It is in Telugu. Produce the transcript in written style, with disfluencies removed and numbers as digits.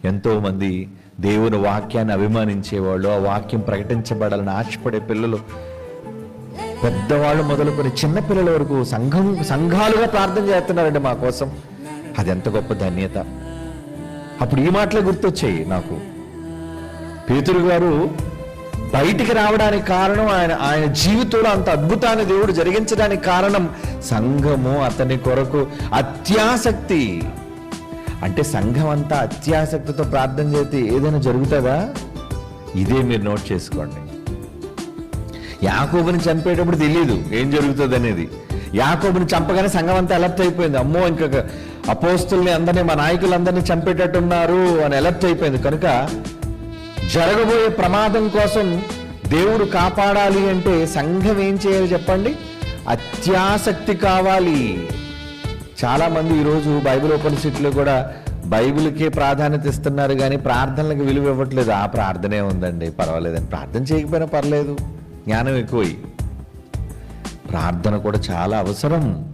ఎంతోమంది దేవుని వాక్యాన్ని అభిమానించేవాళ్ళు, ఆ వాక్యం ప్రకటించబడాలని ఆశపడే పిల్లలు, పెద్దవాళ్ళు మొదలుకొని చిన్నపిల్లల వరకు సంఘాలుగా ప్రార్థన చేస్తున్నారండి మా కోసం. అది ఎంత గొప్ప ధన్యత. అప్పుడు ఈ మాటలే గుర్తొచ్చాయి నాకు. పేతురు గారు బయటికి రావడానికి కారణం, ఆయన జీవితంలో అంత అద్భుతాన్ని దేవుడు జరిగించడానికి కారణం సంఘము అతని కొరకు అత్యాసక్తి. అంటే సంఘం అంతా అత్యాసక్తితో ప్రార్థన చేస్తే ఏదైనా జరుగుతుందా? ఇదే మీరు నోట్ చేసుకోండి. యాకోబుని చంపేటప్పుడు తెలియదు ఏం జరుగుతుంది అనేది. యాకోబుని చంపగానే సంఘం అంతా అలర్ట్ అయిపోయింది. అమ్మో, ఇంకా అపోస్తుల్ని అందరినీ, మా నాయకులందరినీ చంపేటట్టున్నారు అని అలర్ట్ అయిపోయింది. కనుక జరగబోయే ప్రమాదం కోసం దేవుడు కాపాడాలి అంటే సంఘం ఏం చేయాలి చెప్పండి? అత్యాసక్తి కావాలి. చాలా మంది ఈరోజు బైబిల్ ఉపనిషత్తులు కూడా బైబిల్కే ప్రాధాన్యత ఇస్తున్నారు కానీ ప్రార్థనలకు విలువ ఇవ్వట్లేదు. ఆ ప్రార్థనే ఉందండి, పర్వాలేదండి, ప్రార్థన చేయకపోయినా పర్లేదు, జ్ఞానం ఎక్కువై. ప్రార్థన కూడా చాలా అవసరం.